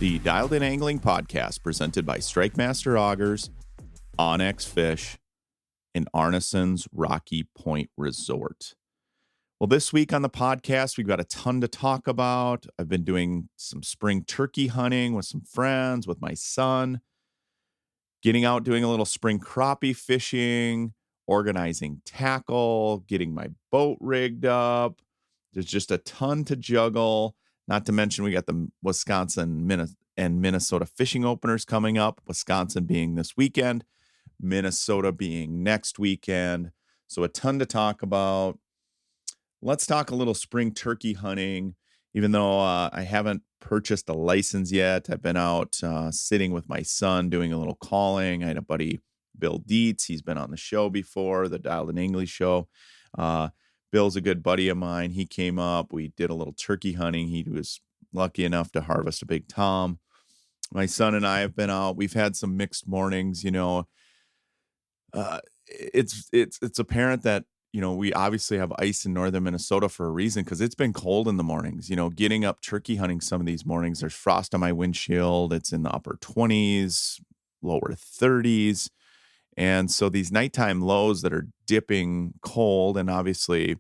The Dialed In Angling Podcast, presented by Strike Master Augers, Onyx Fish, and Arneson's Rocky Point Resort. Well, this week on the podcast, we've got a ton to talk about. I've been doing some spring turkey hunting with some friends, with my son, getting out doing a little spring crappie fishing, organizing tackle, getting my boat rigged up. There's just a ton to juggle. Not to mention, we got the Wisconsin and Minnesota fishing openers coming up. Wisconsin being this weekend, Minnesota being next weekend. So a ton to talk about. Let's talk a little spring turkey hunting. Even though I haven't purchased a license yet, I've been out sitting with my son doing a little calling. I had a buddy, Bill Dietz. He's been on the show before, the Dialed In English show. Bill's a good buddy of mine. He came up. We did a little turkey hunting. He was lucky enough to harvest a big tom. My son and I have been out. We've had some mixed mornings. It's apparent that we obviously have ice in northern Minnesota for a reason, because it's been cold in the mornings. Getting up turkey hunting some of these mornings, there's frost on my windshield. It's in the upper 20s, lower 30s. And so these nighttime lows that are dipping cold and obviously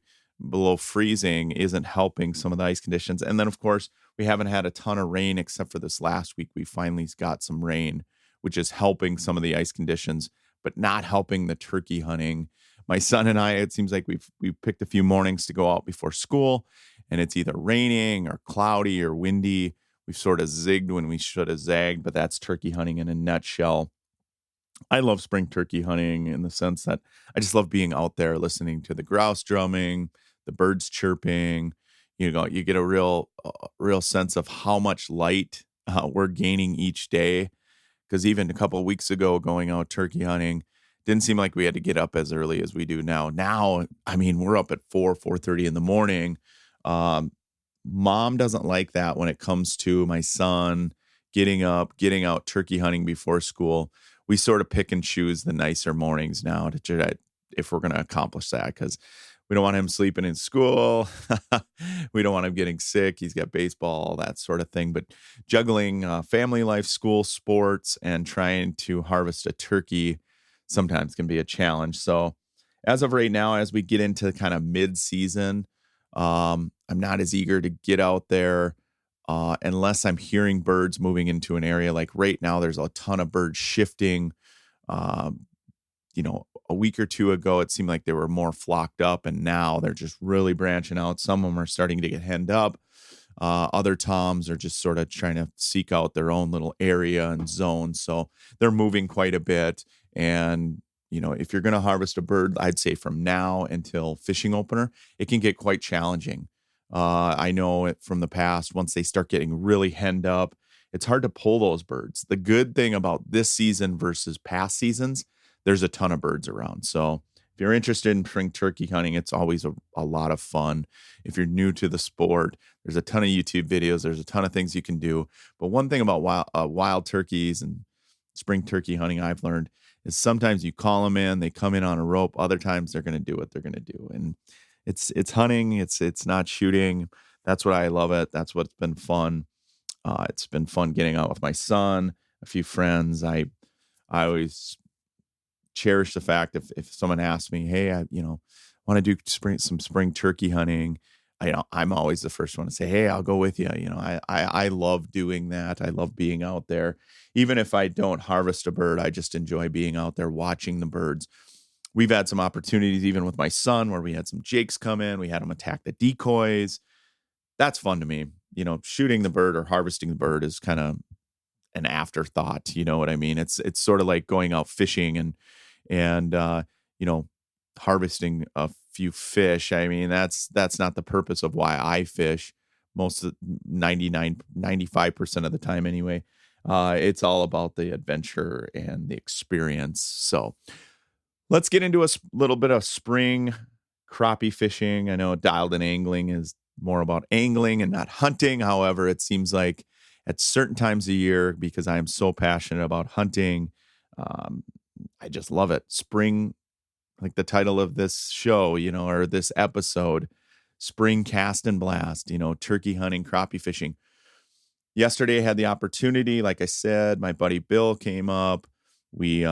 below freezing isn't helping some of the ice conditions. And then, of course, we haven't had a ton of rain except for this last week. We finally got some rain, which is helping some of the ice conditions, but not helping the turkey hunting. My son and I, it seems like we've picked a few mornings to go out before school, and it's either raining or cloudy or windy. We've sort of zigged when we should have zagged, but that's turkey hunting in a nutshell. I love spring turkey hunting in the sense that I just love being out there listening to the grouse drumming, the birds chirping. You get a real sense of how much light we're gaining each day. Because even a couple of weeks ago, going out turkey hunting, didn't seem like we had to get up as early as we do now. Now, I mean, we're up at 4:30 in the morning. Mom doesn't like that when it comes to my son getting up, getting out turkey hunting before school. We sort of pick and choose the nicer mornings now if we're going to accomplish that, because we don't want him sleeping in school. We don't want him getting sick. He's got baseball, that sort of thing. But juggling family life, school, sports, and trying to harvest a turkey sometimes can be a challenge. So as of right now, as we get into kind of mid-season, I'm not as eager to get out there unless I'm hearing birds moving into an area. Like right now, there's a ton of birds shifting. A week or two ago, it seemed like they were more flocked up, and now they're just really branching out. Some of them are starting to get henned up. Other toms are just sort of trying to seek out their own little area and zone. So they're moving quite a bit. And, if you're going to harvest a bird, I'd say from now until fishing opener, it can get quite challenging. I know it from the past. Once they start getting really henned up, it's hard to pull those birds. The good thing about this season versus past seasons, there's a ton of birds around. So if you're interested in spring turkey hunting, it's always a lot of fun. If you're new to the sport, there's a ton of YouTube videos. There's a ton of things you can do. But one thing about wild turkeys and spring turkey hunting I've learned is sometimes you call them in, they come in on a rope. Other times they're going to do what they're going to do. And it's hunting. It's not shooting. That's what I love it. That's what's been fun. It's been fun getting out with my son, a few friends. I always cherish the fact if someone asks me, hey, I want to do some spring turkey hunting, I'm always the first one to say, hey, I'll go with you. I love doing that. I love being out there. Even if I don't harvest a bird, I just enjoy being out there watching the birds. We've had some opportunities even with my son where we had some jakes come in. We had them attack the decoys. That's fun to me. Shooting the bird or harvesting the bird is kind of an afterthought. You know what I mean? It's sort of like going out fishing and harvesting a few fish. I mean, that's not the purpose of why I fish. Most of 95% of the time anyway. It's all about the adventure and the experience. So let's get into a little bit of spring crappie fishing. I know Dialed In Angling is more about angling and not hunting. However, it seems like at certain times of year, because I am so passionate about hunting, I just love it. Spring, like the title of this show, or this episode, Spring Cast and Blast, turkey hunting, crappie fishing. Yesterday I had the opportunity, like I said, my buddy Bill came up. We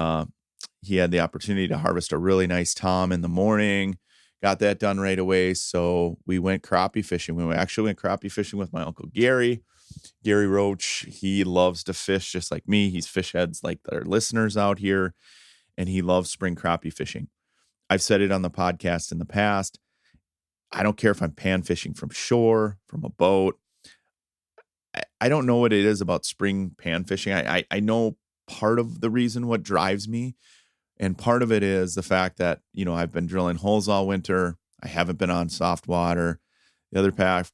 he had the opportunity to harvest a really nice tom in the morning. Got that done right away. So we went crappie fishing. We actually went crappie fishing with my uncle Gary. Gary Roach, he loves to fish just like me. He's fish heads like their listeners out here, and he loves spring crappie fishing. I've said it on the podcast in the past. I don't care if I'm pan fishing from shore, from a boat. I don't know what it is about spring pan fishing. I know part of the reason what drives me, and part of it is the fact that, I've been drilling holes all winter. I haven't been on soft water. The other half,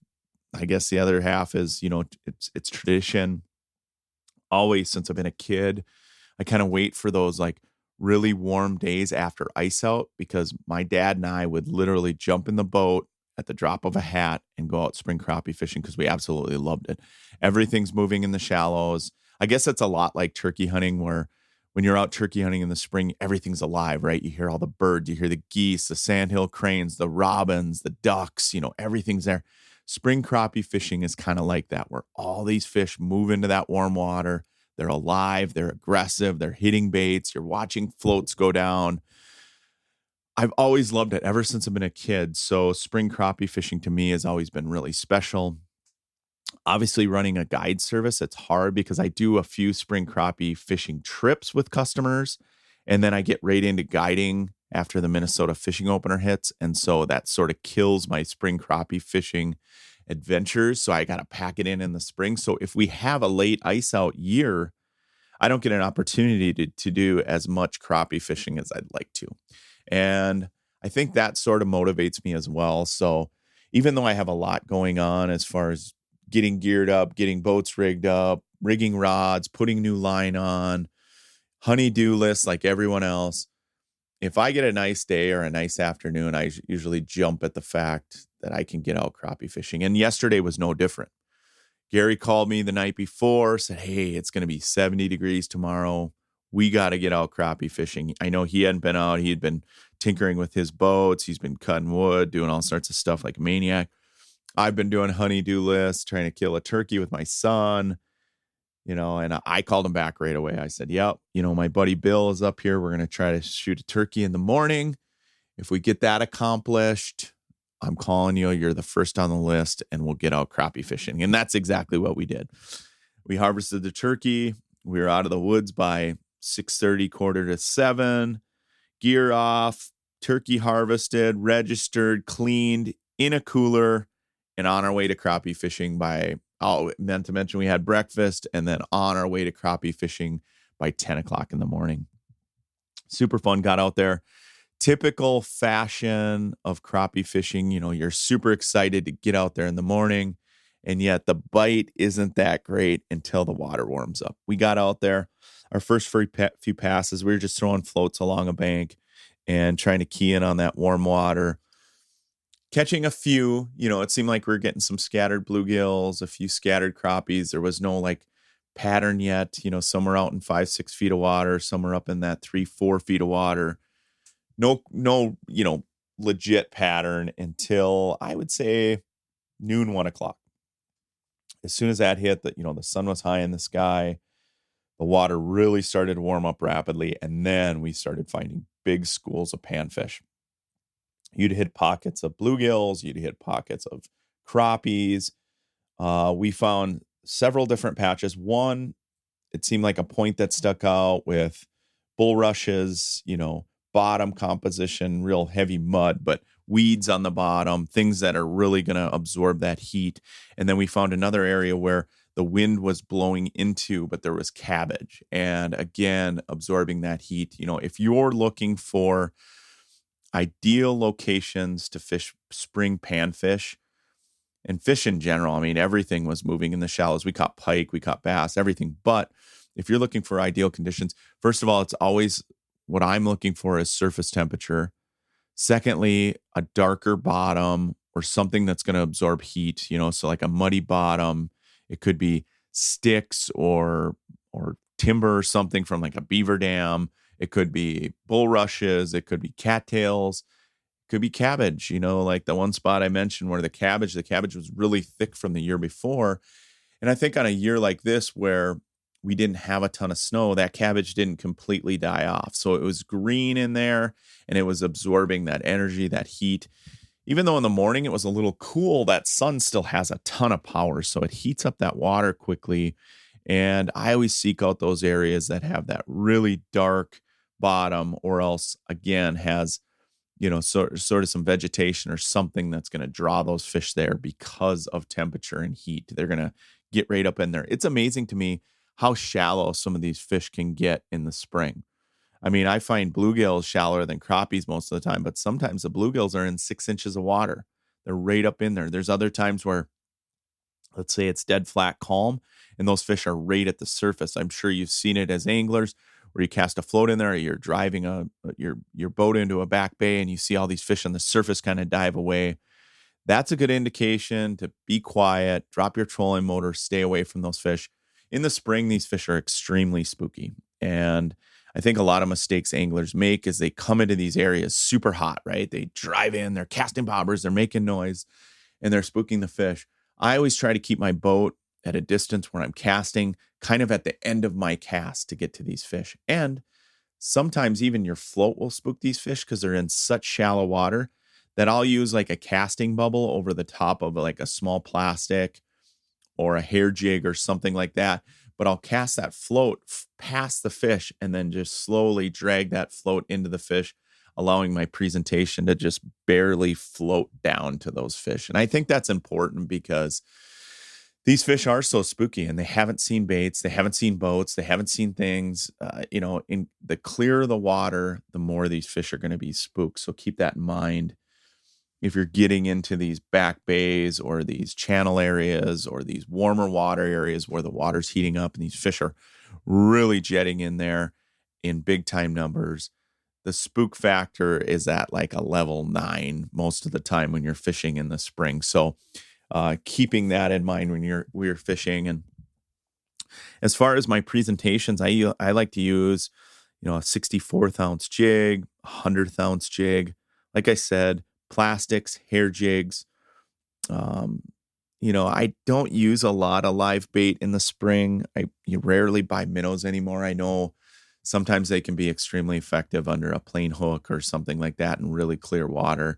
I guess the other half is, it's tradition. Always since I've been a kid, I kind of wait for those like really warm days after ice out, because my dad and I would literally jump in the boat at the drop of a hat and go out spring crappie fishing because we absolutely loved it. Everything's moving in the shallows. I guess it's a lot like turkey hunting, where when you're out turkey hunting in the spring, everything's alive, right? You hear all the birds, you hear the geese, the sandhill cranes, the robins, the ducks, everything's there. Spring crappie fishing is kind of like that, where all these fish move into that warm water. They're alive, they're aggressive, they're hitting baits, you're watching floats go down. I've always loved it ever since I've been a kid. So spring crappie fishing to me has always been really special. Obviously, running a guide service, it's hard because I do a few spring crappie fishing trips with customers, and then I get right into guiding after the Minnesota fishing opener hits. And so that sort of kills my spring crappie fishing adventures. So I got to pack it in the spring. So if we have a late ice out year, I don't get an opportunity to do as much crappie fishing as I'd like to. And I think that sort of motivates me as well. So even though I have a lot going on as far as getting geared up, getting boats rigged up, rigging rods, putting new line on, honey-do lists like everyone else, if I get a nice day or a nice afternoon, I usually jump at the fact that I can get out crappie fishing. And yesterday was no different. Gary called me the night before, said, hey, it's going to be 70 degrees tomorrow. We got to get out crappie fishing. I know he hadn't been out. He had been tinkering with his boats. He's been cutting wood, doing all sorts of stuff like a maniac. I've been doing honey-do lists, trying to kill a turkey with my son, and I called him back right away. I said, yep, my buddy Bill is up here. We're going to try to shoot a turkey in the morning. If we get that accomplished, I'm calling you. You're the first on the list, and we'll get out crappie fishing. And that's exactly what we did. We harvested the turkey. We were out of the woods by 6:30, 6:45, gear off, turkey harvested, registered, cleaned, in a cooler, and on our way to crappie fishing meant to mention we had breakfast, and then on our way to crappie fishing by 10 o'clock in the morning. Super fun. Got out there. Typical fashion of crappie fishing. You're super excited to get out there in the morning, and yet the bite isn't that great until the water warms up. We got out there. Our first few passes, we were just throwing floats along a bank and trying to key in on that warm water. Catching a few, it seemed like we were getting some scattered bluegills, a few scattered crappies. There was no pattern yet. Some were out in 5-6 feet of water, some were up in that 3-4 feet of water. No, legit pattern until I would say noon, 1 o'clock. As soon as that hit, the sun was high in the sky, the water really started to warm up rapidly, and then we started finding big schools of panfish. You'd hit pockets of bluegills, you'd hit pockets of crappies. We found several different patches. One, it seemed like a point that stuck out with bulrushes, bottom composition, real heavy mud, but weeds on the bottom, things that are really going to absorb that heat. And then we found another area where the wind was blowing into, but there was cabbage. And again, absorbing that heat. If you're looking for ideal locations to fish spring panfish and fish in general, everything was moving in the shallows. We caught pike, we caught bass, everything. But if you're looking for ideal conditions, first of all, it's always what I'm looking for is surface temperature. Secondly, a darker bottom or something that's going to absorb heat, so like a muddy bottom. It could be sticks or timber or something from like a beaver dam. It could be bulrushes. It could be cattails. It could be cabbage, like the one spot I mentioned where the cabbage was really thick from the year before. And I think on a year like this where we didn't have a ton of snow, that cabbage didn't completely die off. So it was green in there and it was absorbing that energy, that heat. Even though in the morning it was a little cool, that sun still has a ton of power. So it heats up that water quickly. And I always seek out those areas that have that really dark bottom, or else again has, sort of some vegetation or something that's going to draw those fish there because of temperature and heat. They're going to get right up in there. It's amazing to me how shallow some of these fish can get in the spring. I mean, I find bluegills shallower than crappies most of the time, but sometimes the bluegills are in 6 inches of water. They're right up in there. There's other times where, let's say it's dead flat calm, and those fish are right at the surface. I'm sure you've seen it as anglers where you cast a float in there, or you're driving your boat into a back bay and you see all these fish on the surface kind of dive away. That's a good indication to be quiet, drop your trolling motor, stay away from those fish. In the spring, these fish are extremely spooky. And I think a lot of mistakes anglers make is they come into these areas super hot, right? They drive in, they're casting bobbers, they're making noise, and they're spooking the fish. I always try to keep my boat at a distance where I'm casting, kind of at the end of my cast to get to these fish. And sometimes even your float will spook these fish because they're in such shallow water that I'll use like a casting bubble over the top of like a small plastic or a hair jig or something like that. But I'll cast that float past the fish and then just slowly drag that float into the fish, allowing my presentation to just barely float down to those fish. And I think that's important because these fish are so spooky and they haven't seen baits, they haven't seen boats, they haven't seen things. In the clearer the water, the more these fish are going to be spooked. So keep that in mind. If you're getting into these back bays or these channel areas or these warmer water areas where the water's heating up and these fish are really jetting in there in big time numbers, the spook factor is at like a level 9 most of the time when you're fishing in the spring. So keeping that in mind when we're fishing. And as far as my presentations, I like to use, a 64th ounce jig, 100th ounce jig. Like I said, plastics, hair jigs. I don't use a lot of live bait in the spring. You rarely buy minnows anymore. I know sometimes they can be extremely effective under a plain hook or something like that in really clear water.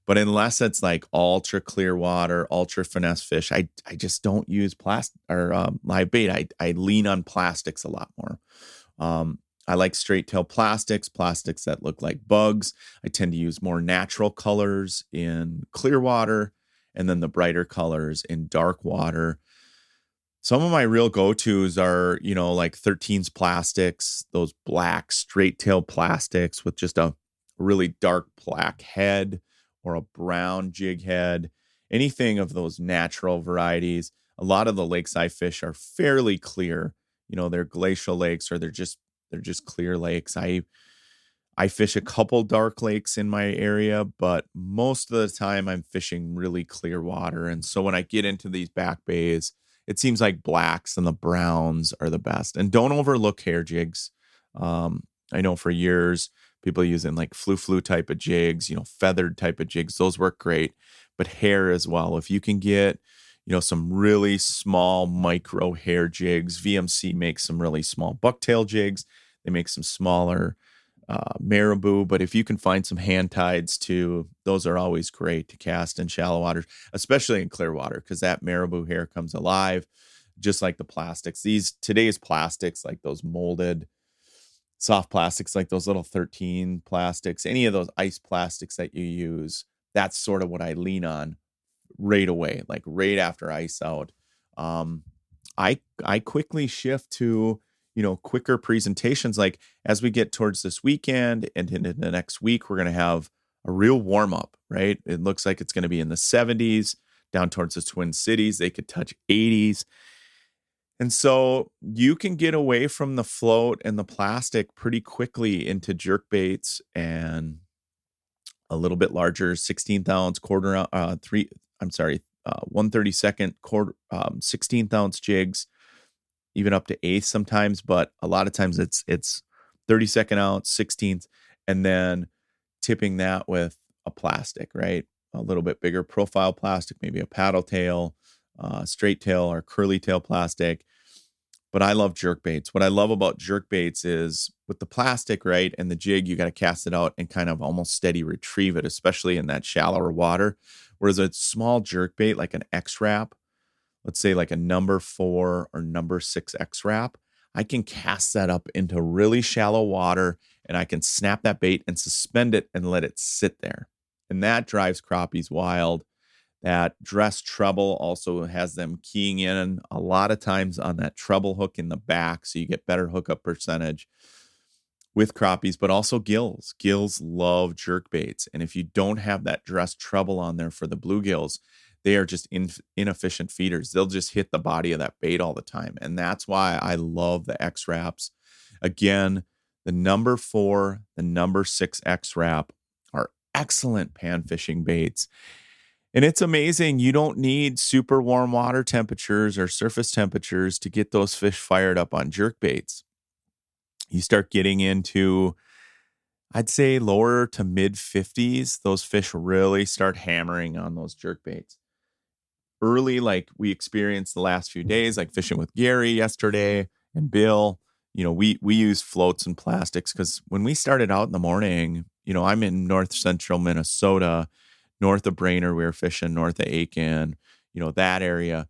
But unless it's like ultra clear water, ultra finesse fish, I just don't use plastic or live bait. I lean on plastics a lot more. I like straight tail plastics that look like bugs. I tend to use more natural colors in clear water and then the brighter colors in dark water. Some of my real go-tos are, like 13's plastics, those black straight tail plastics with just a really dark black head or a brown jig head, anything of those natural varieties. A lot of the lakes I fish are fairly clear. They're glacial lakes or they're just clear lakes. I fish a couple dark lakes in my area, but most of the time I'm fishing really clear water. And so when I get into these back bays, it seems like blacks and the browns are the best. And don't overlook hair jigs. I know for years people using like flu type of jigs, feathered type of jigs. Those work great, but hair as well. If you can get, some really small micro hair jigs, VMC makes some really small bucktail jigs. They make some smaller marabou, but if you can find some hand tides too, those are always great to cast in shallow waters, especially in clear water, because that marabou hair comes alive, just like the plastics. Today's plastics, like those molded soft plastics, like those little 13 plastics, any of those ice plastics that you use, that's sort of what I lean on right away, like right after ice out. I quickly shift to, quicker presentations. Like as we get towards this weekend and into the next week, we're going to have a real warm up, right? It looks like it's going to be in the 70s down towards the Twin Cities. They could touch 80s. And so you can get away from the float and the plastic pretty quickly into jerk baits and a little bit larger 16th ounce 1/32 quarter, 16th ounce jigs, even up to eighth sometimes, but a lot of times it's 32nd ounce, 16th, and then tipping that with a plastic, right? A little bit bigger profile plastic, maybe a paddle tail, straight tail or curly tail plastic. But I love jerk baits. What I love about jerk baits is with the plastic, right, and the jig, you got to cast it out and kind of almost steady retrieve it, especially in that shallower water. Whereas a small jerk bait, like an X wrap, let's say like a number 4 or number 6 X wrap, I can cast that up into really shallow water and I can snap that bait and suspend it and let it sit there. And that drives crappies wild. That dress treble also has them keying in a lot of times on that treble hook in the back, so you get better hookup percentage with crappies, but also gills. Gills love jerk baits, and if you don't have that dress treble on there for the bluegills, they are just inefficient feeders. They'll just hit the body of that bait all the time, and that's why I love the X wraps. Again, the number 4, the number 6 X wrap are excellent pan fishing baits. And it's amazing. You don't need super warm water temperatures or surface temperatures to get those fish fired up on jerk baits. You start getting into, I'd say, lower to mid 50s. Those fish really start hammering on those jerk baits. Early, like we experienced the last few days, like fishing with Gary yesterday and Bill, we use floats and plastics because when we started out in the morning, I'm in north central Minnesota. North of Brainerd, we were fishing north of Aiken, that area,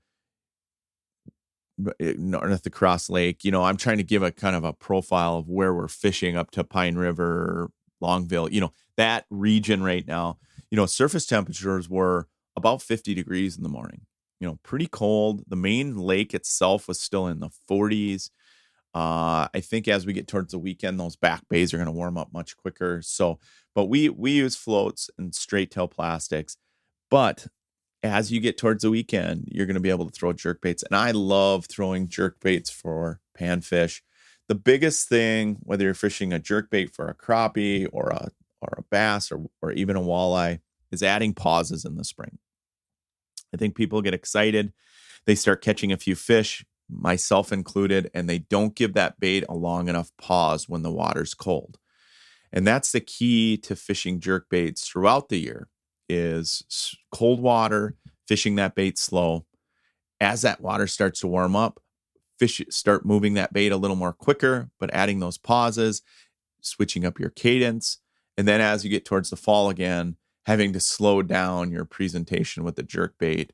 north of Cross Lake. I'm trying to give a kind of a profile of where we're fishing up to Pine River, Longville, that region right now. Surface temperatures were about 50 degrees in the morning, pretty cold. The main lake itself was still in the 40s. I think as we get towards the weekend, those back bays are going to warm up much quicker. But we use floats and straight tail plastics. But as you get towards the weekend, you're going to be able to throw jerk baits. And I love throwing jerk baits for panfish. The biggest thing, whether you're fishing a jerk bait for a crappie or a bass or even a walleye, is adding pauses in the spring. I think people get excited. They start catching a few fish, myself included, and they don't give that bait a long enough pause when the water's cold. And that's the key to fishing jerk baits throughout the year is cold water, fishing that bait slow. As that water starts to warm up, fish start moving that bait a little more quicker, but adding those pauses, switching up your cadence. And then as you get towards the fall again, having to slow down your presentation with the jerk bait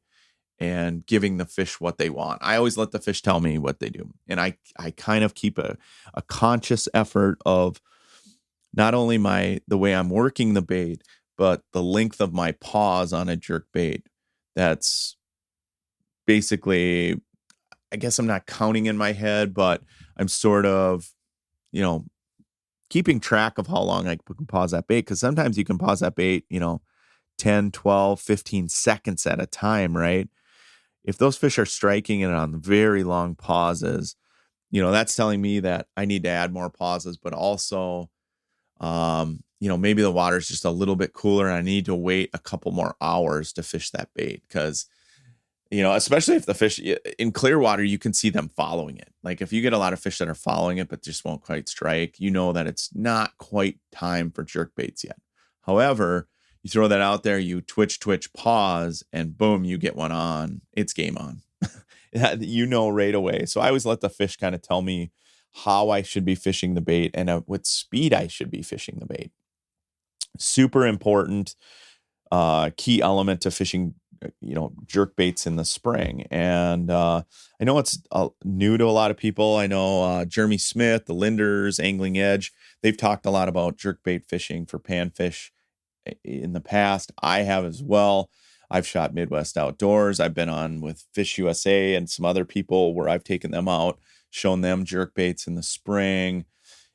and giving the fish what they want. I always let the fish tell me what they do. And I kind of keep a conscious effort of not only the way I'm working the bait, but the length of my pause on a jerk bait. That's basically, I guess I'm not counting in my head, but I'm sort of, keeping track of how long I can pause that bait. Because sometimes you can pause that bait, 10, 12, 15 seconds at a time, right? If those fish are striking it on very long pauses, that's telling me that I need to add more pauses, but also, maybe the water's just a little bit cooler and I need to wait a couple more hours to fish that bait. Cause, especially if the fish in clear water, you can see them following it. Like if you get a lot of fish that are following it, but just won't quite strike, that it's not quite time for jerk baits yet. However, you throw that out there, you twitch, pause, and boom, you get one on. It's game on. Right away. So I always let the fish kind of tell me how I should be fishing the bait and at what speed I should be fishing the bait. Super important key element to fishing, jerk baits in the spring. And I know it's new to a lot of people. I know Jeremy Smith, the Linders, Angling Edge, they've talked a lot about jerk bait fishing for panfish in the past. I have as well. I've shot Midwest Outdoors. I've been on with Fish USA and some other people where I've taken them out, shown them jerk baits in the spring.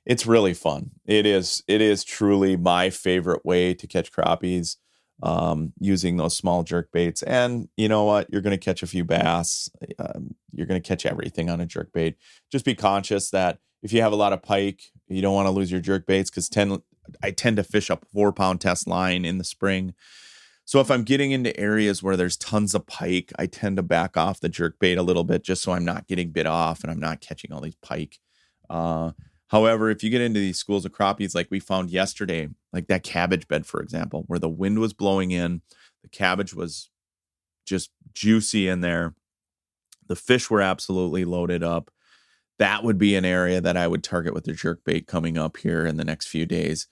It's really fun. It is truly my favorite way to catch crappies, using those small jerk baits. And you know what? You're going to catch a few bass. You're going to catch everything on a jerk bait. Just be conscious that if you have a lot of pike, you don't want to lose your jerk baits because I tend to fish a 4-pound test line in the spring. So if I'm getting into areas where there's tons of pike, I tend to back off the jerk bait a little bit just so I'm not getting bit off and I'm not catching all these pike. However, if you get into these schools of crappies like we found yesterday, like that cabbage bed, for example, where the wind was blowing in, the cabbage was just juicy in there. The fish were absolutely loaded up. That would be an area that I would target with the jerk bait coming up here in the next few days.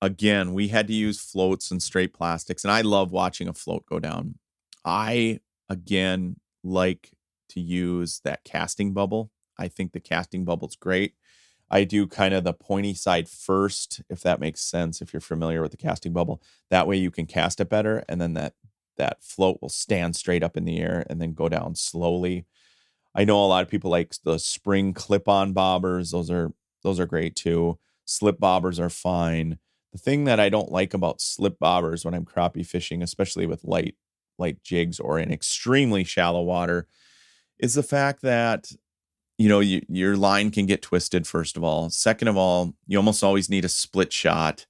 Again, we had to use floats and straight plastics, and I love watching a float go down. I, again, like to use that casting bubble. I think the casting bubble's great. I do kind of the pointy side first, if that makes sense, if you're familiar with the casting bubble. That way you can cast it better, and then that float will stand straight up in the air and then go down slowly. I know a lot of people like the spring clip-on bobbers. Those are great too. Slip bobbers are fine. The thing that I don't like about slip bobbers when I'm crappie fishing, especially with light jigs or in extremely shallow water, is the fact that your line can get twisted, first of all. Second of all, you almost always need a split shot.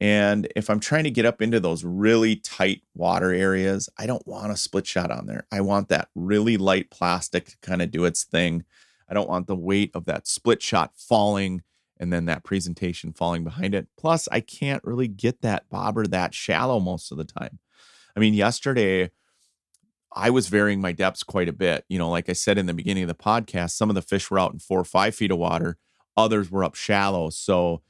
And if I'm trying to get up into those really tight water areas, I don't want a split shot on there. I want that really light plastic to kind of do its thing. I don't want the weight of that split shot falling and then that presentation falling behind it. Plus, I can't really get that bobber that shallow most of the time. I mean, yesterday, I was varying my depths quite a bit. Like I said in the beginning of the podcast, some of the fish were out in 4 or 5 feet of water. Others were up shallow. So,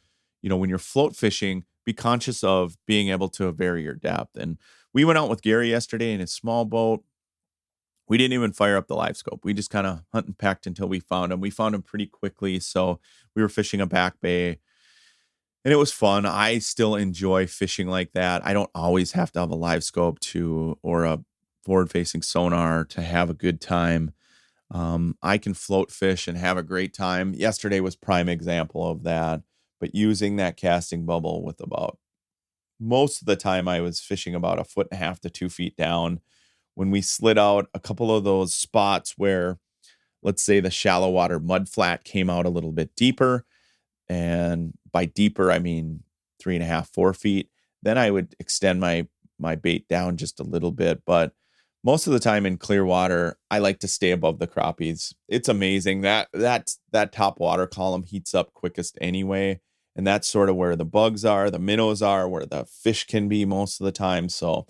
when you're float fishing, be conscious of being able to vary your depth. And we went out with Gary yesterday in his small boat. We didn't even fire up the live scope. We just kind of hunt and pecked until we found him. We found him pretty quickly. So we were fishing a back bay and it was fun. I still enjoy fishing like that. I don't always have to have a live scope or a forward facing sonar to have a good time. I can float fish and have a great time. Yesterday was prime example of that. But using that casting bubble with most of the time I was fishing about 1.5 to 2 feet down. When we slid out a couple of those spots where, let's say, the shallow water mud flat came out a little bit deeper, and by deeper, I mean 3.5, 4 feet, then I would extend my bait down just a little bit. But most of the time in clear water, I like to stay above the crappies. It's amazing that top water column heats up quickest anyway. And that's sort of where the bugs are, the minnows are, where the fish can be most of the time. So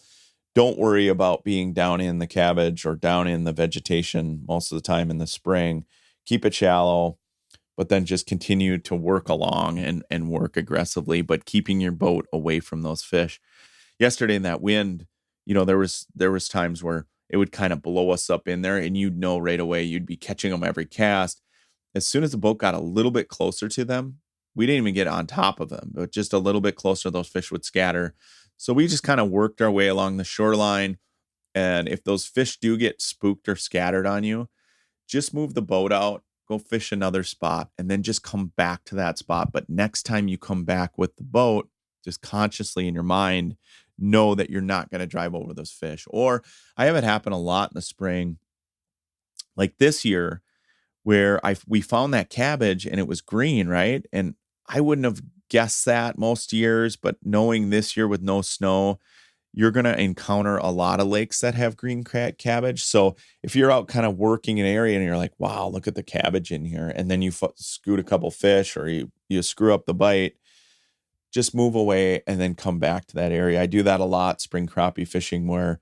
don't worry about being down in the cabbage or down in the vegetation most of the time in the spring. Keep it shallow, but then just continue to work along and work aggressively, but keeping your boat away from those fish. Yesterday in that wind, there was times where it would kind of blow us up in there, and right away you'd be catching them every cast. As soon as the boat got a little bit closer to them, we didn't even get on top of them, but just a little bit closer, those fish would scatter. So we just kind of worked our way along the shoreline. And if those fish do get spooked or scattered on you, just move the boat out, go fish another spot, and then just come back to that spot. But next time you come back with the boat, just consciously in your mind, know that you're not going to drive over those fish. Or I have it happen a lot in the spring, like this year, where we found that cabbage and it was green, right? And I wouldn't have guessed that most years, but knowing this year with no snow, you're going to encounter a lot of lakes that have green cabbage. So if you're out kind of working an area and you're like, wow, look at the cabbage in here, and then you scoot a couple fish or you screw up the bite, just move away and then come back to that area. I do that a lot spring crappie fishing where,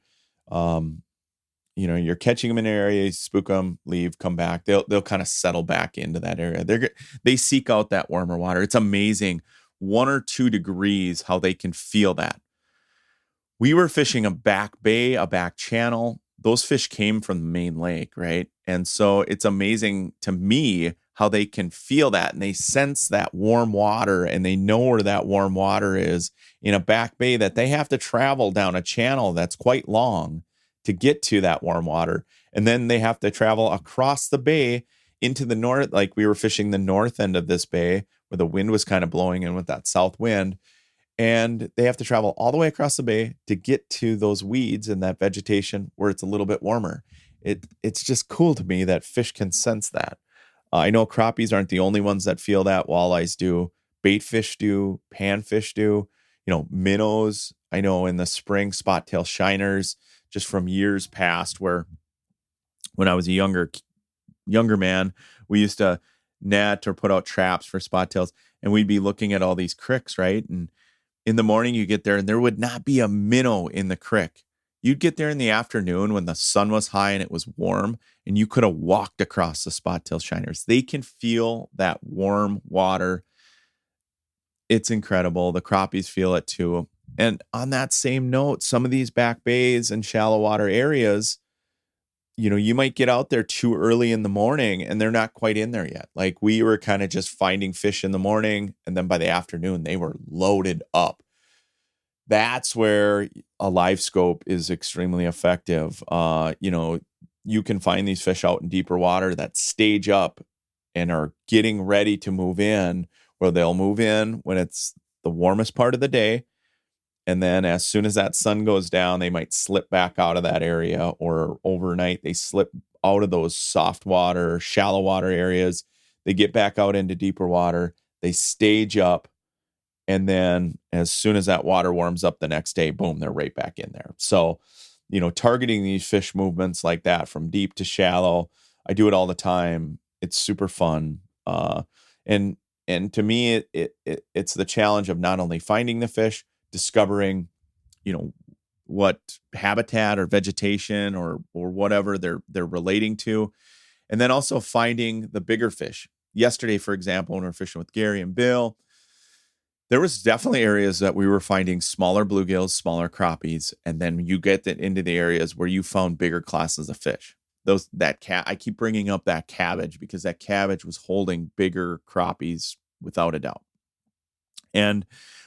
you're catching them in an area, you spook them, leave, come back. They'll kind of settle back into that area. They seek out that warmer water. It's amazing, 1 or 2 degrees, how they can feel that. We were fishing a back bay, a back channel. Those fish came from the main lake, right? And so it's amazing to me how they can feel that and they sense that warm water and they know where that warm water is in a back bay that they have to travel down a channel that's quite long to get to that warm water. And then they have to travel across the bay into the north. Like we were fishing the north end of this bay where the wind was kind of blowing in with that south wind. And they have to travel all the way across the bay to get to those weeds and that vegetation where it's a little bit warmer. It's just cool to me that fish can sense that. I know crappies aren't the only ones that feel that. Walleyes do, baitfish do, panfish do, minnows. I know in the spring, spot-tail shiners, just from years past, where when I was a younger man, we used to net or put out traps for spot-tails, and we'd be looking at all these cricks, right? And in the morning you get there and there would not be a minnow in the crick. You'd get there in the afternoon when the sun was high and it was warm, and you could have walked across the spot tail shiners. They can feel that warm water. It's incredible. The crappies feel it too. And on that same note, some of these back bays and shallow water areas, you might get out there too early in the morning and they're not quite in there yet. Like we were kind of just finding fish in the morning, and then by the afternoon, they were loaded up. That's where a live scope is extremely effective. You can find these fish out in deeper water that stage up and are getting ready to move in, where they'll move in when it's the warmest part of the day. And then as soon as that sun goes down, they might slip back out of that area, or overnight they slip out of those soft water, shallow water areas. They get back out into deeper water. They stage up. And then as soon as that water warms up the next day, boom, they're right back in there. So, targeting these fish movements like that from deep to shallow, I do it all the time. It's super fun. And to me, it's the challenge of not only finding the fish, discovering, what habitat or vegetation or whatever they're relating to, and then also finding the bigger fish. Yesterday, for example, when we were fishing with Gary and Bill, there was definitely areas that we were finding smaller bluegills, smaller crappies, and then you get into the areas where you found bigger classes of fish. I keep bringing up that cabbage because that cabbage was holding bigger crappies without a doubt. And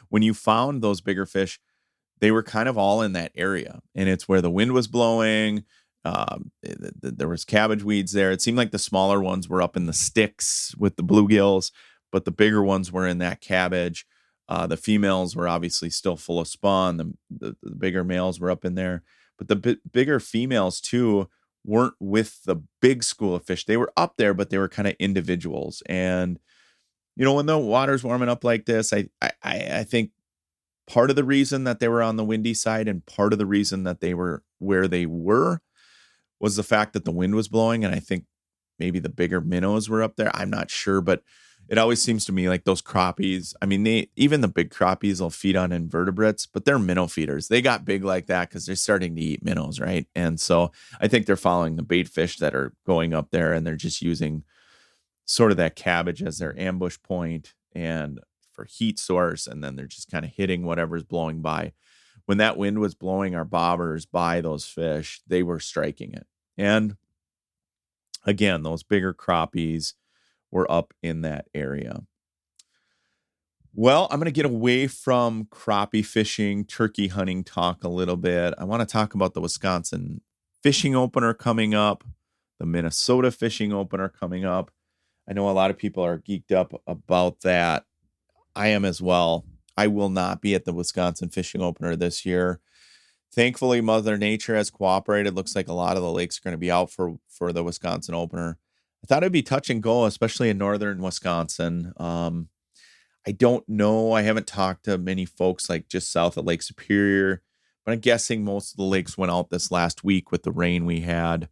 when you found those bigger fish, they were kind of all in that area, and it's where the wind was blowing. There was cabbage weeds there. It seemed like the smaller ones were up in the sticks with the bluegills, but the bigger ones were in that cabbage. The females were obviously still full of spawn. The bigger males were up in there, but the bigger females too weren't with the big school of fish. They were up there, but they were kind of individuals. And when the water's warming up like this, I think part of the reason that they were on the windy side and part of the reason that they were where they were was the fact that the wind was blowing. And I think maybe the bigger minnows were up there. I'm not sure, but it always seems to me like those crappies. I mean, even the big crappies will feed on invertebrates, but they're minnow feeders. They got big like that because they're starting to eat minnows, right? And so I think they're following the bait fish that are going up there, and they're just using sort of that cabbage as their ambush point and for heat source, and then they're just kind of hitting whatever's blowing by. When that wind was blowing our bobbers by those fish, they were striking it. And again, those bigger crappies were up in that area. Well, I'm going to get away from crappie fishing, turkey hunting talk a little bit. I want to talk about the Wisconsin fishing opener coming up, the Minnesota fishing opener coming up. I know a lot of people are geeked up about that. I am as well. I will not be at the Wisconsin fishing opener this year. Thankfully, Mother Nature has cooperated. Looks like a lot of the lakes are going to be out for the Wisconsin opener. I thought it'd be touch and go, especially in northern Wisconsin. I don't know. I haven't talked to many folks like just south of Lake Superior, but I'm guessing most of the lakes went out this last week with the rain we had.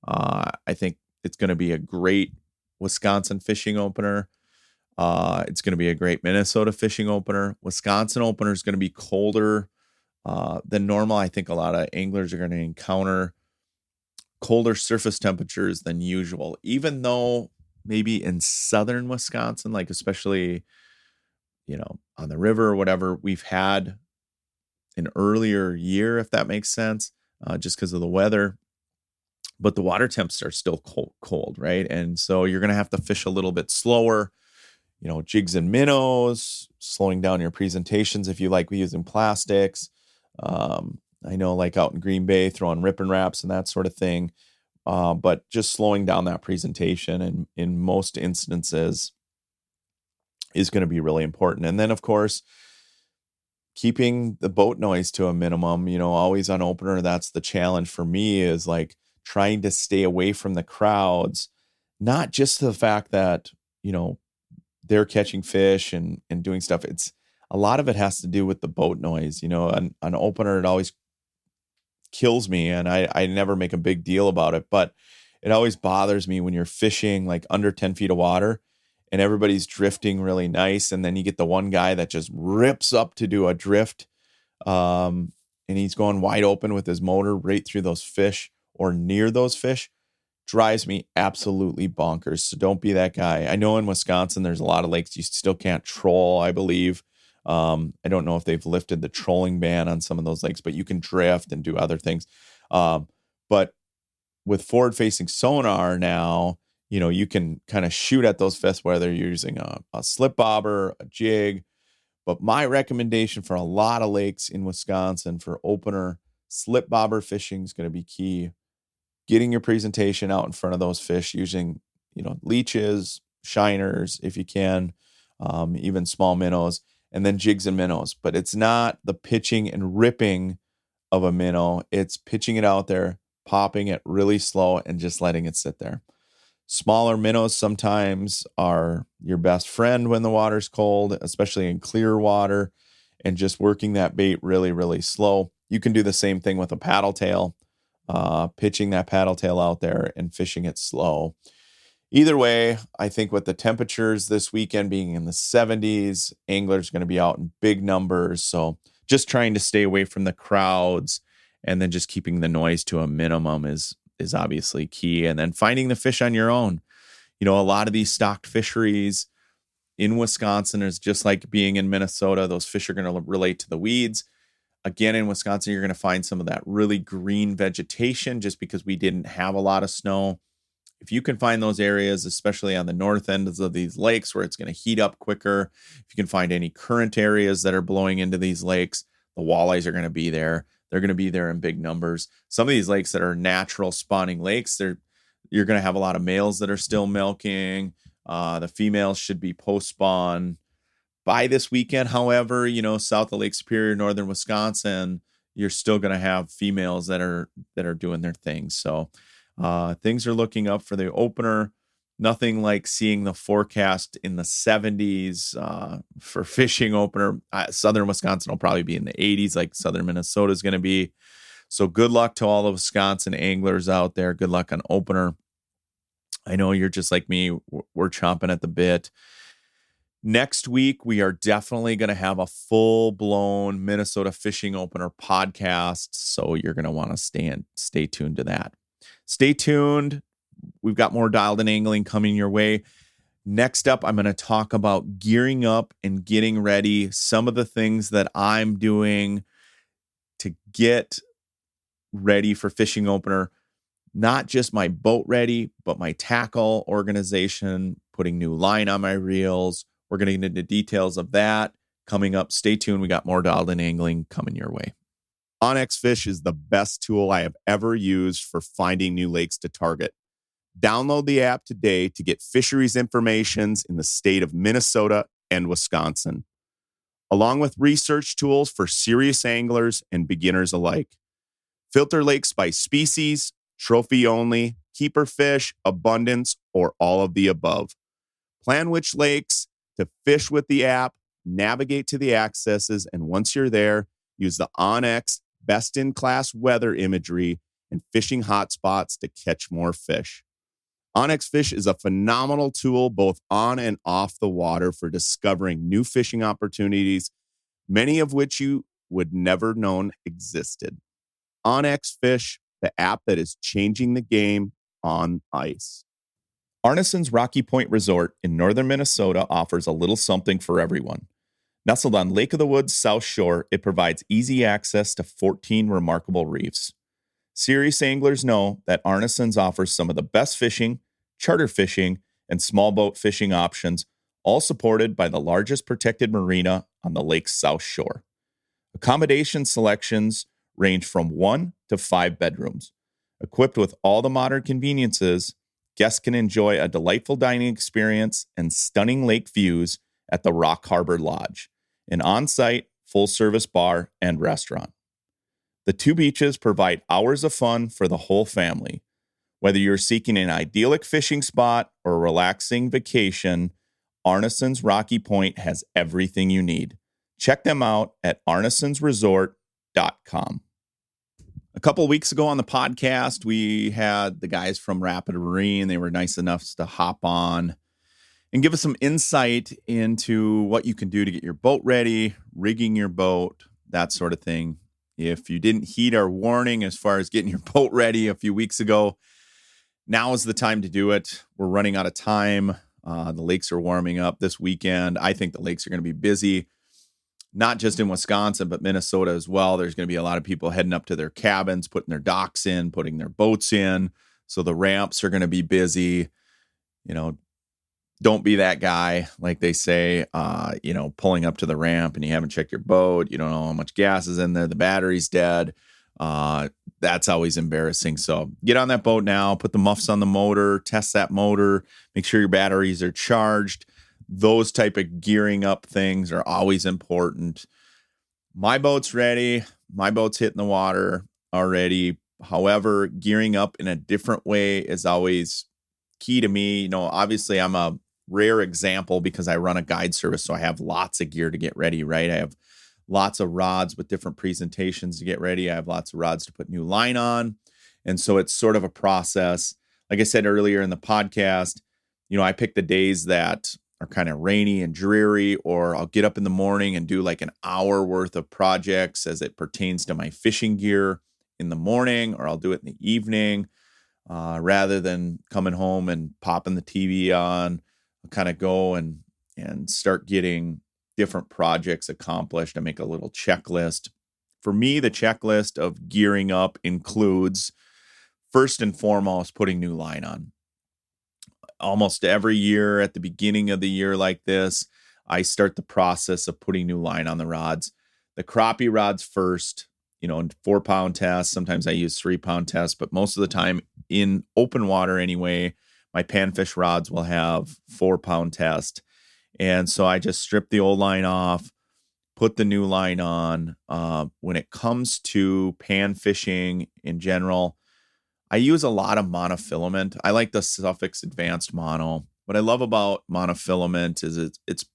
I think it's going to be a great Wisconsin fishing opener. It's going to be a great Minnesota fishing opener. Wisconsin opener is going to be colder than normal. I think a lot of anglers are going to encounter colder surface temperatures than usual, even though maybe in southern Wisconsin, like especially, on the river or whatever, we've had an earlier year, if that makes sense, just because of the weather. But the water temps are still cold, right? And so you're going to have to fish a little bit slower, jigs and minnows, slowing down your presentations if you like using plastics. I know like out in Green Bay, throwing rip and wraps and that sort of thing. But just slowing down that presentation and in most instances is going to be really important. And then, of course, keeping the boat noise to a minimum, always on opener. That's the challenge for me, is like trying to stay away from the crowds, not just the fact that, they're catching fish and doing stuff. It's a lot of it has to do with the boat noise. An opener, it always kills me, and I never make a big deal about it, but it always bothers me when you're fishing like under 10 feet of water and everybody's drifting really nice, and then you get the one guy that just rips up to do a drift. and he's going wide open with his motor right through those fish or near those fish, drives me absolutely bonkers. So don't be that guy. I know in Wisconsin, there's a lot of lakes you still can't troll, I believe. I don't know if they've lifted the trolling ban on some of those lakes, but you can drift and do other things. But with forward-facing sonar now, you can kind of shoot at those fish, whether you're using a slip bobber, a jig. But my recommendation for a lot of lakes in Wisconsin for opener, slip bobber fishing is going to be key. Getting your presentation out in front of those fish using, leeches, shiners, if you can, even small minnows, and then jigs and minnows. But it's not the pitching and ripping of a minnow. It's pitching it out there, popping it really slow, and just letting it sit there. Smaller minnows sometimes are your best friend when the water's cold, especially in clear water, and just working that bait really, really slow. You can do the same thing with a paddle tail, pitching that paddle tail out there and fishing it slow. Either way, I think with the temperatures this weekend being in the 70s, anglers are going to be out in big numbers. So just trying to stay away from the crowds and then just keeping the noise to a minimum is obviously key. And then finding the fish on your own. A lot of these stocked fisheries in Wisconsin is just like being in Minnesota. Those fish are going to relate to the weeds. Again, in Wisconsin, you're going to find some of that really green vegetation just because we didn't have a lot of snow. If you can find those areas, especially on the north ends of these lakes where it's going to heat up quicker, if you can find any current areas that are blowing into these lakes, the walleyes are going to be there. They're going to be there in big numbers. Some of these lakes that are natural spawning lakes, you're going to have a lot of males that are still milking. The females should be post-spawn. By this weekend, however, south of Lake Superior, northern Wisconsin, you're still going to have females that are doing their thing. So things are looking up for the opener. Nothing like seeing the forecast in the 70s for fishing opener. Southern Wisconsin will probably be in the 80s, like southern Minnesota is going to be. So good luck to all the Wisconsin anglers out there. Good luck on opener. I know you're just like me. We're chomping at the bit. Next week, we are definitely going to have a full-blown Minnesota fishing opener podcast. So you're going to want to stay tuned to that. Stay tuned. We've got more Dialed In Angling coming your way. Next up, I'm going to talk about gearing up and getting ready. Some of the things that I'm doing to get ready for fishing opener. Not just my boat ready, but my tackle organization, putting new line on my reels. We're going to get into details of that coming up. Stay tuned. We got more Dialed In Angling coming your way. OnX Fish is the best tool I have ever used for finding new lakes to target. Download the app today to get fisheries information in the state of Minnesota and Wisconsin, along with research tools for serious anglers and beginners alike. Filter lakes by species, trophy only, keeper fish, abundance, or all of the above. Plan which lakes to fish with the app, navigate to the accesses, and once you're there, use the OnX best-in-class weather imagery and fishing hotspots to catch more fish. OnX Fish is a phenomenal tool both on and off the water for discovering new fishing opportunities, many of which you would never known existed. OnX Fish, the app that is changing the game on ice. Arneson's Rocky Point Resort in northern Minnesota offers a little something for everyone. Nestled on Lake of the Woods South Shore, it provides easy access to 14 remarkable reefs. Serious anglers know that Arneson's offers some of the best fishing, charter fishing, and small boat fishing options, all supported by the largest protected marina on the lake's South Shore. Accommodation selections range from 1 to 5 bedrooms. Equipped with all the modern conveniences, guests can enjoy a delightful dining experience and stunning lake views at the Rock Harbor Lodge, an on-site full-service bar and restaurant. The two beaches provide hours of fun for the whole family. Whether you're seeking an idyllic fishing spot or a relaxing vacation, Arneson's Rocky Point has everything you need. Check them out at arnesonsresort.com. A couple of weeks ago on the podcast, we had the guys from Rapid Marine. They were nice enough to hop on and give us some insight into what you can do to get your boat ready, rigging your boat, that sort of thing. If you didn't heed our warning as far as getting your boat ready a few weeks ago, now is the time to do it. We're running out of time. The lakes are warming up this weekend. I think the lakes are going to be busy, not just in Wisconsin, but Minnesota as well. There's going to be a lot of people heading up to their cabins, putting their docks in, putting their boats in. So the ramps are going to be busy. You know, don't be that guy, like they say, pulling up to the ramp and you haven't checked your boat. You don't know how much gas is in there. The battery's dead. That's always embarrassing. So get on that boat now, put the muffs on the motor, test that motor, make sure your batteries are charged. Those type of gearing up things are always important. My boat's ready. My boat's hitting the water already. However, gearing up in a different way is always key to me. Obviously I'm a rare example because I run a guide service. So I have lots of gear to get ready, right? I have lots of rods with different presentations to get ready. I have lots of rods to put new line on. And so it's sort of a process. Like I said earlier in the podcast, I pick the days that are kind of rainy and dreary, or I'll get up in the morning and do like an hour worth of projects as it pertains to my fishing gear in the morning, or I'll do it in the evening rather than coming home and popping the TV on. I'll kind of go and start getting different projects accomplished. I make a little checklist. For me, the checklist of gearing up includes, first and foremost, putting new line on. Almost every year at the beginning of the year like this, I start the process of putting new line on the rods. The crappie rods first, 4-pound tests. Sometimes I use 3-pound tests, but most of the time in open water anyway, my panfish rods will have 4-pound test. And so I just strip the old line off, put the new line on. When it comes to pan fishing in general, I use a lot of monofilament. I like the Suffix Advanced Mono. What I love about monofilament is it's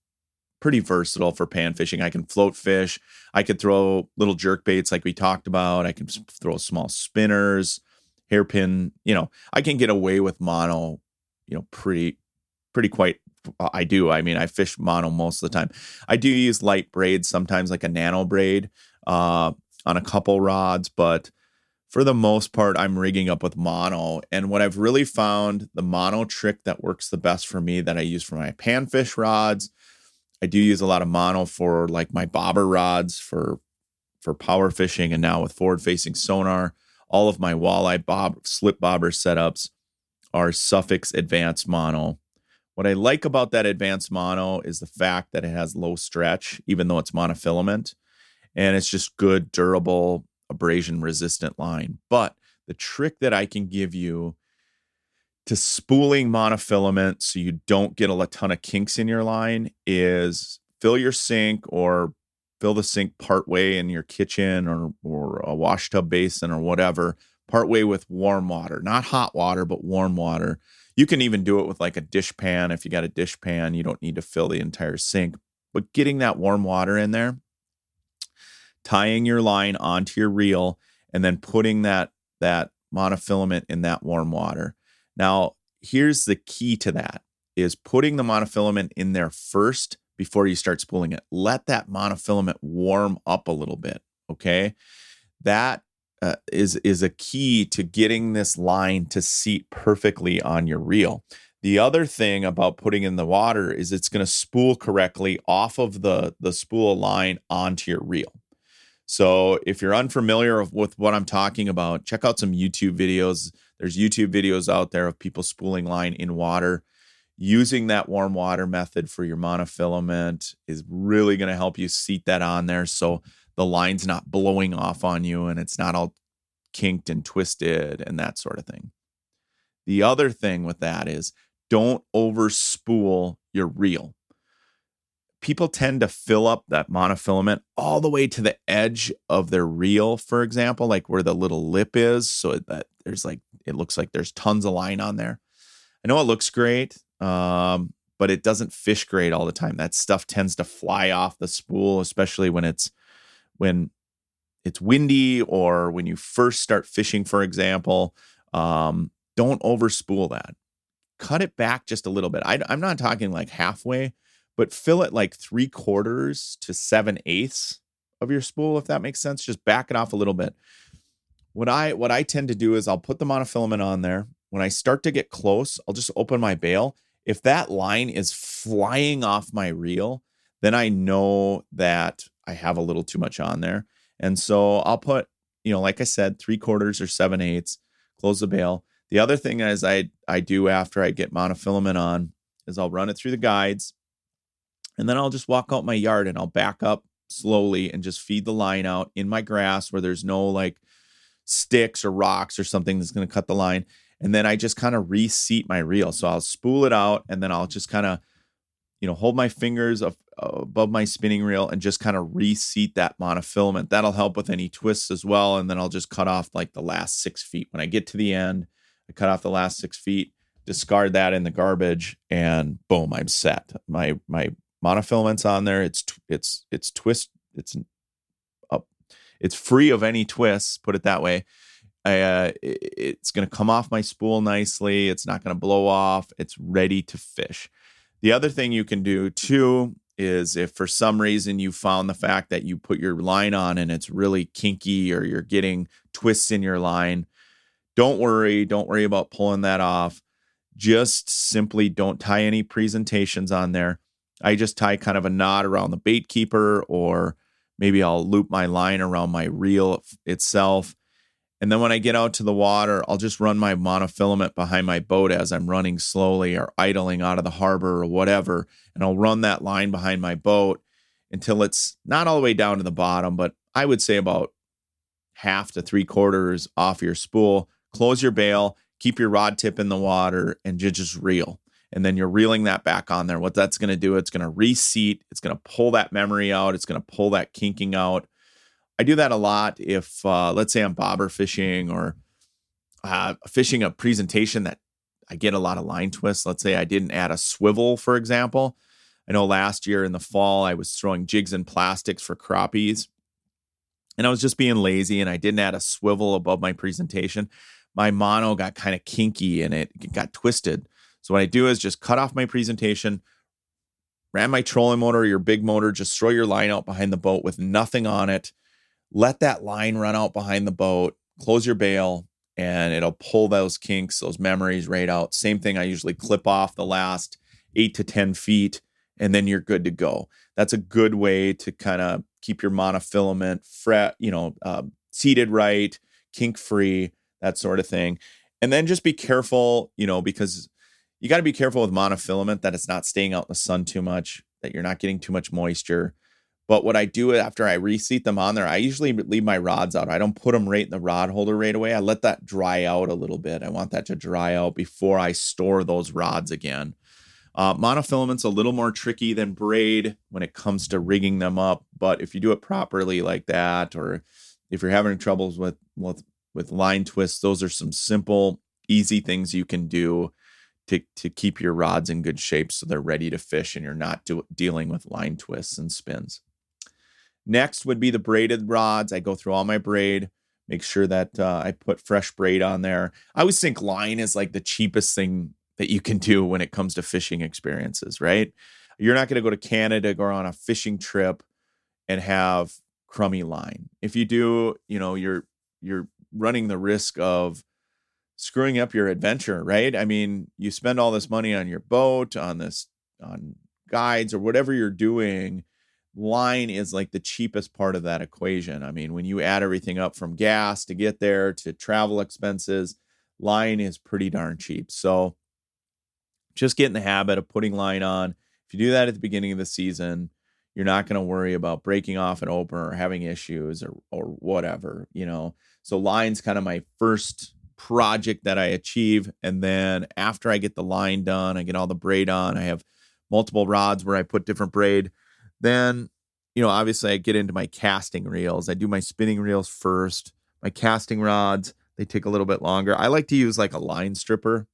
pretty versatile for pan fishing. I can float fish. I could throw little jerk baits like we talked about. I can throw small spinners, hairpin. I can get away with mono, pretty quite. I do. I mean, I fish mono most of the time. I do use light braids sometimes, like a nano braid on a couple rods, but for the most part, I'm rigging up with mono. And what I've really found, the mono trick that works the best for me, that I use for my panfish rods, I do use a lot of mono for like my bobber rods for power fishing, and now with forward-facing sonar. All of my walleye slip bobber setups are Suffix Advanced Mono. What I like about that advanced mono is the fact that it has low stretch, even though it's monofilament, and it's just good, durable, abrasion resistant line. But the trick that I can give you to spooling monofilament so you don't get a ton of kinks in your line is fill your sink, or fill the sink partway in your kitchen or a wash tub basin or whatever, partway with warm water, not hot water, but warm water. You can even do it with like a dish pan. If you got a dish pan, you don't need to fill the entire sink, but getting that warm water in there, tying your line onto your reel, and then putting that monofilament in that warm water. Now, here's the key to that, is putting the monofilament in there first before you start spooling it. Let that monofilament warm up a little bit, okay? That is a key to getting this line to seat perfectly on your reel. The other thing about putting in the water is it's going to spool correctly off of the spool line onto your reel. So if you're unfamiliar with what I'm talking about, check out some YouTube videos. There's YouTube videos out there of people spooling line in water. Using that warm water method for your monofilament is really going to help you seat that on there so the line's not blowing off on you and it's not all kinked and twisted and that sort of thing. The other thing with that is don't over spool your reel. People tend to fill up that monofilament all the way to the edge of their reel, for example, like where the little lip is, so that it looks like there's tons of line on there. I know it looks great, but it doesn't fish great all the time. That stuff tends to fly off the spool, especially when it's windy or when you first start fishing, for example. Don't overspool that. Cut it back just a little bit. I'm not talking like halfway, but fill it like 3/4 to 7/8 of your spool, if that makes sense. Just back it off a little bit. What I tend to do is I'll put the monofilament on there. When I start to get close, I'll just open my bail. If that line is flying off my reel, then I know that I have a little too much on there. And so I'll put, like I said, 3/4 or 7/8, close the bail. The other thing is I do after I get monofilament on is I'll run it through the guides, and then I'll just walk out my yard and I'll back up slowly and just feed the line out in my grass where there's no like sticks or rocks or something that's going to cut the line. And then I just kind of reseat my reel. So I'll spool it out, and then I'll just kind of, hold my fingers above my spinning reel and just kind of reseat that monofilament. That'll help with any twists as well. And then I'll just cut off like the last 6 feet. When I get to the end, I cut off the last 6 feet, discard that in the garbage, and boom, I'm set. My monofilament's on there. It's twist. It's free of any twists, put it that way. It's going to come off my spool nicely. It's not going to blow off. It's ready to fish. The other thing you can do too is if for some reason you found the fact that you put your line on and it's really kinky or you're getting twists in your line, don't worry about pulling that off. Just simply don't tie any presentations on there. I just tie kind of a knot around the bait keeper, or maybe I'll loop my line around my reel itself. And then when I get out to the water, I'll just run my monofilament behind my boat as I'm running slowly or idling out of the harbor or whatever. And I'll run that line behind my boat until it's not all the way down to the bottom, but I would say about 1/2 to 3/4 off your spool. Close your bail, keep your rod tip in the water, and just reel. And then you're reeling that back on there. What that's going to do, it's going to reseat. It's going to pull that memory out. It's going to pull that kinking out. I do that a lot if, let's say I'm bobber fishing or fishing a presentation that I get a lot of line twists. Let's say I didn't add a swivel, for example. I know last year in the fall, I was throwing jigs and plastics for crappies, and I was just being lazy, and I didn't add a swivel above my presentation. My mono got kind of kinky and it got twisted. So what I do is just cut off my presentation, ran my trolling motor or your big motor, just throw your line out behind the boat with nothing on it. Let that line run out behind the boat, close your bail, and it'll pull those kinks, those memories right out. Same thing, I usually clip off the last 8 to 10 feet, and then you're good to go. That's a good way to kind of keep your monofilament seated right, kink free, that sort of thing. And then just be careful, because you got to be careful with monofilament that it's not staying out in the sun too much, that you're not getting too much moisture. But what I do after I reseat them on there, I usually leave my rods out. I don't put them right in the rod holder right away. I let that dry out a little bit. I want that to dry out before I store those rods again. Monofilament's a little more tricky than braid when it comes to rigging them up. But if you do it properly like that, or if you're having troubles with line twists, those are some simple, easy things you can do to keep your rods in good shape so they're ready to fish and you're not dealing with line twists and spins. Next would be the braided rods. I go through all my braid, make sure that I put fresh braid on there. I always think line is like the cheapest thing that you can do when it comes to fishing experiences, right? You're not going to go to Canada, go on a fishing trip and have crummy line. If you do, you're running the risk of screwing up your adventure, right? I mean, you spend all this money on your boat, on guides or whatever you're doing. Line is like the cheapest part of that equation. I mean, when you add everything up from gas to get there to travel expenses, line is pretty darn cheap. So just get in the habit of putting line on. If you do that at the beginning of the season, you're not going to worry about breaking off an opener or having issues or whatever, So line's kind of my first project that I achieve. And then after I get the line done, I get all the braid on. I have multiple rods where I put different braid. Then, obviously I get into my casting reels. I do my spinning reels first. My casting rods, they take a little bit longer. I like to use like a line stripper.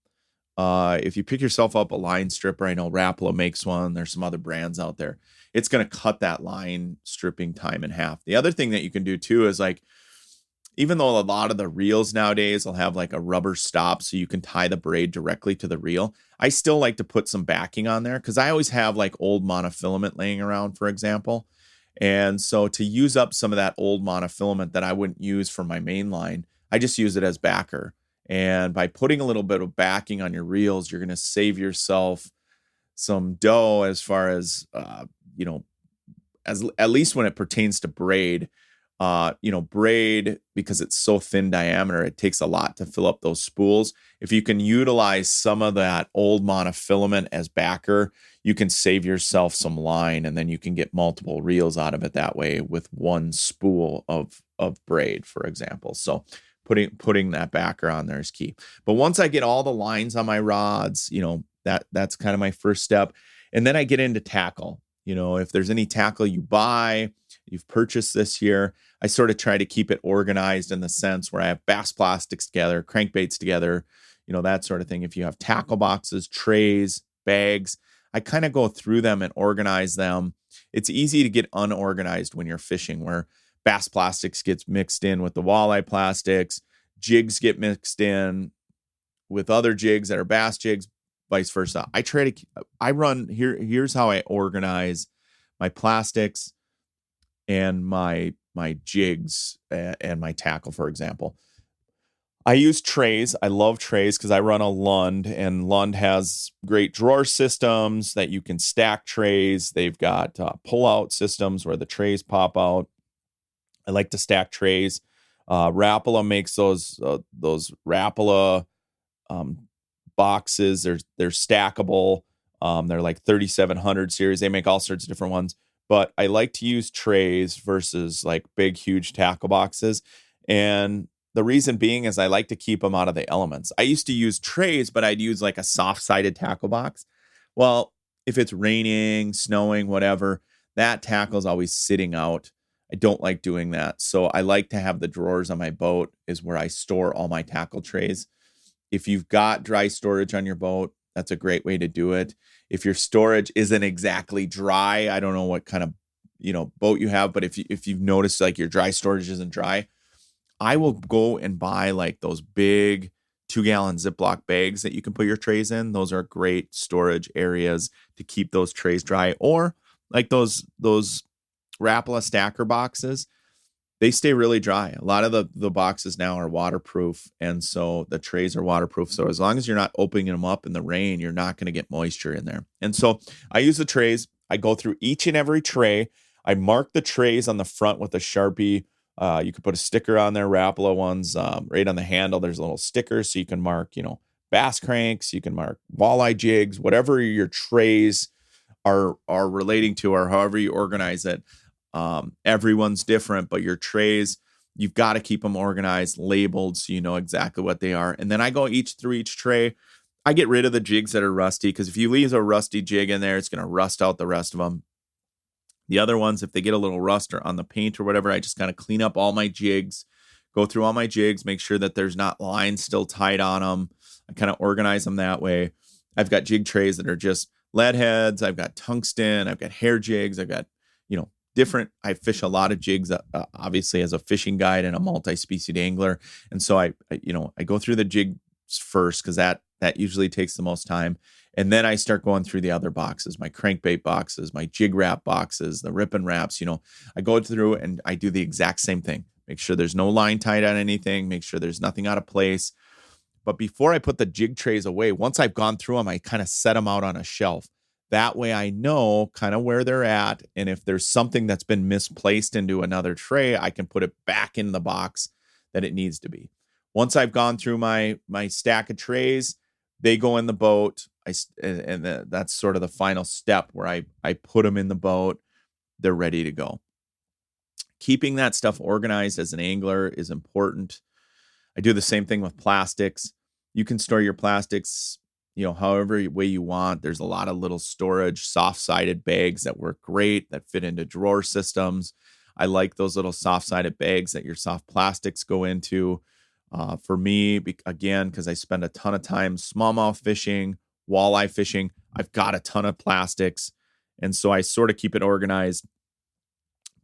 If you pick yourself up a line stripper, I know Rapala makes one. There's some other brands out there. It's going to cut that line stripping time in half. The other thing that you can do too is like, even though a lot of the reels nowadays will have like a rubber stop so you can tie the braid directly to the reel, I still like to put some backing on there because I always have like old monofilament laying around, for example. And so to use up some of that old monofilament that I wouldn't use for my main line, I just use it as backer. And by putting a little bit of backing on your reels, you're going to save yourself some dough as far as, you know, as at least when it pertains to braid. Braid, because it's so thin diameter, it takes a lot to fill up those spools. If you can utilize some of that old monofilament as backer, you can save yourself some line, and then you can get multiple reels out of it that way with one spool of braid, for example. So putting that backer on there is key. But once I get all the lines on my rods, that's kind of my first step. And then I get into tackle. If there's any tackle you've purchased this year, I sort of try to keep it organized in the sense where I have bass plastics together, crankbaits together, that sort of thing. If you have tackle boxes, trays, bags, I kind of go through them and organize them. It's easy to get unorganized when you're fishing, where bass plastics gets mixed in with the walleye plastics, jigs get mixed in with other jigs that are bass jigs, vice versa. Here's how I organize my plastics and my jigs and my tackle, for example. I use trays. I love trays because I run a Lund, and Lund has great drawer systems that you can stack trays. They've got pull-out systems where the trays pop out. I like to stack trays. Rapala makes those Rapala boxes. They're stackable. They're like 3700 series. They make all sorts of different ones. But I like to use trays versus like big, huge tackle boxes. And the reason being is I like to keep them out of the elements. I used to use trays, but I'd use like a soft-sided tackle box. Well, if it's raining, snowing, whatever, that tackle's always sitting out. I don't like doing that. So I like to have the drawers on my boat is where I store all my tackle trays. If you've got dry storage on your boat, that's a great way to do it. If your storage isn't exactly dry, I don't know what kind of, boat you have, but if you've noticed like your dry storage isn't dry, I will go and buy like those big 2-gallon Ziploc bags that you can put your trays in. Those are great storage areas to keep those trays dry. Or like those Rapala stacker boxes, they stay really dry. A lot of the boxes now are waterproof, and so the trays are waterproof. So as long as you're not opening them up in the rain, you're not going to get moisture in there. And so I use the trays. I go through each and every tray. I mark the trays on the front with a Sharpie. You could put a sticker on there, Rapala ones, right on the handle. There's a little sticker so you can mark, bass cranks. You can mark walleye jigs, whatever your trays are relating to, or however you organize it. Everyone's different, but your trays, you've got to keep them organized, labeled, so you know exactly what they are. And then I go through each tray. I get rid of the jigs that are rusty, because if you leave a rusty jig in there, it's going to rust out the rest of them. The other ones, if they get a little rust or on the paint or whatever, I just kind of clean up all my jigs, go through all my jigs, make sure that there's not lines still tied on them. I kind of organize them that way. I've got jig trays that are just lead heads. I've got tungsten. I've got hair jigs. I've got, different. I fish a lot of jigs, obviously, as a fishing guide and a multi-species angler. And so I go through the jigs first, because that usually takes the most time. And then I start going through the other boxes, my crankbait boxes, my jig wrap boxes, the rip and wraps. I go through and I do the exact same thing. Make sure there's no line tied on anything. Make sure there's nothing out of place. But before I put the jig trays away, once I've gone through them, I kind of set them out on a shelf. That way I know kind of where they're at. And if there's something that's been misplaced into another tray, I can put it back in the box that it needs to be. Once I've gone through my stack of trays, they go in the boat. That's sort of the final step where I put them in the boat. They're ready to go. Keeping that stuff organized as an angler is important. I do the same thing with plastics. You can store your plastics, however way you want. There's a lot of little storage, soft-sided bags that work great, that fit into drawer systems. I like those little soft-sided bags that your soft plastics go into. For me, again, because I spend a ton of time smallmouth fishing, walleye fishing, I've got a ton of plastics. And so I sort of keep it organized.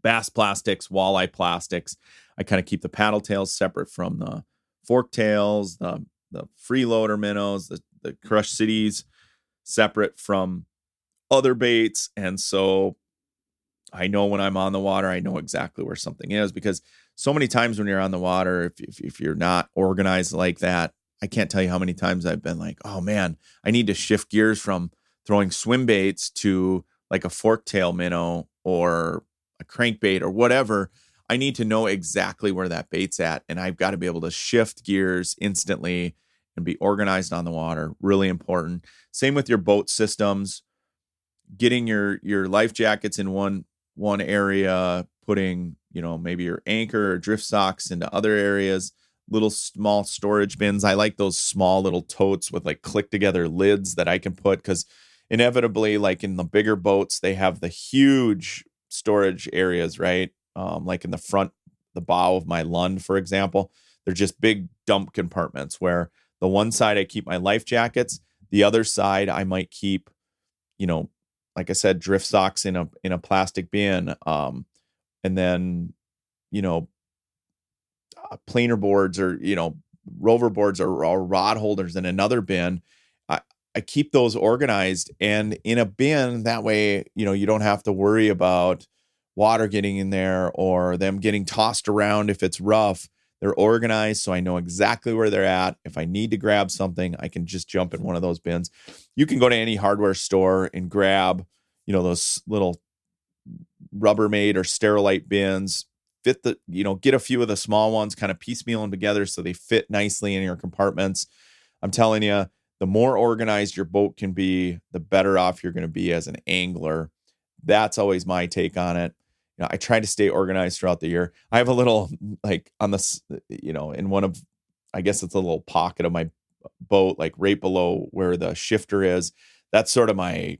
Bass plastics, walleye plastics. I kind of keep the paddle tails separate from the fork tails, the freeloader minnows, the Crush Cities separate from other baits. And so I know when I'm on the water, I know exactly where something is, because so many times when you're on the water, if you're not organized like that, I can't tell you how many times I've been like, oh man, I need to shift gears from throwing swim baits to like a forktail minnow or a crankbait or whatever. I need to know exactly where that bait's at, and I've got to be able to shift gears instantly and be organized on the water. Really important. Same with your boat systems. Getting your life jackets in one area, putting, maybe your anchor or drift socks into other areas, little small storage bins. I like those small little totes with like click together lids that I can put, because inevitably, like in the bigger boats, they have the huge storage areas, right? Like in the front, the bow of my Lund, for example, they're just big dump compartments where the one side I keep my life jackets, the other side I might keep, like I said, drift socks in a plastic bin, and then, planer boards or, rover boards or rod holders in another bin. I keep those organized and in a bin. That way, you don't have to worry about water getting in there or them getting tossed around if it's rough. They're organized, so I know exactly where they're at. If I need to grab something, I can just jump in one of those bins. You can go to any hardware store and grab, those little Rubbermaid or Sterilite bins. Get a few of the small ones, kind of piecemeal them together so they fit nicely in your compartments. I'm telling you, the more organized your boat can be, the better off you're going to be as an angler. That's always my take on it. I try to stay organized throughout the year. I have a little, like on this, in one of, I guess it's a little pocket of my boat, like right below where the shifter is. That's sort of my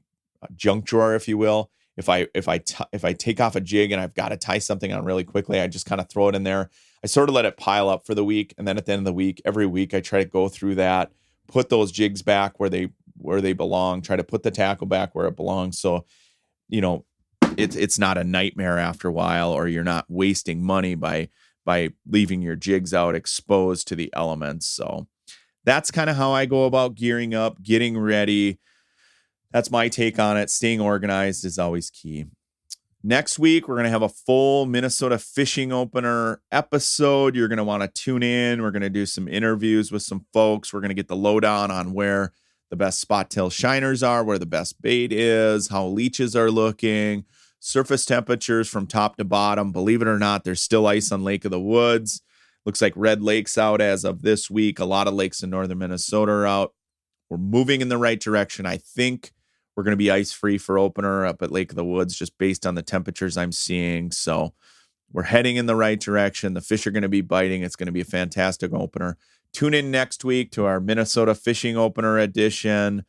junk drawer, if you will. If I take off a jig and I've got to tie something on really quickly, I just kind of throw it in there. I sort of let it pile up for the week, and then at the end of the week, every week, I try to go through that, put those jigs back where they belong, try to put the tackle back where it belongs. So, it's not a nightmare after a while, or you're not wasting money by leaving your jigs out exposed to the elements. So that's kind of how I go about gearing up, getting ready. That's my take on it. Staying organized is always key. Next week, we're going to have a full Minnesota fishing opener episode. You're going to want to tune in. We're going to do some interviews with some folks. We're going to get the lowdown on where the best spot tail shiners are, where the best bait is, how leeches are looking, surface temperatures from top to bottom. Believe it or not, there's still ice on Lake of the Woods. Looks like Red Lake's out as of this week. A lot of lakes in northern Minnesota are out. We're moving in the right direction. I think we're going to be ice-free for opener up at Lake of the Woods, just based on the temperatures I'm seeing. So we're heading in the right direction. The fish are going to be biting. It's going to be a fantastic opener. Tune in next week to our Minnesota fishing opener edition.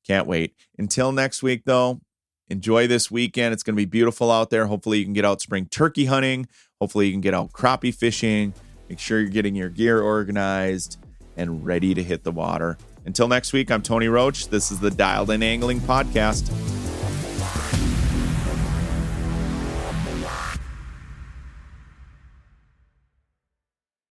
Can't wait. Until next week, though, enjoy this weekend. It's going to be beautiful out there. Hopefully you can get out spring turkey hunting. Hopefully you can get out crappie fishing. Make sure you're getting your gear organized and ready to hit the water. Until next week, I'm Tony Roach. This is the Dialed In Angling Podcast.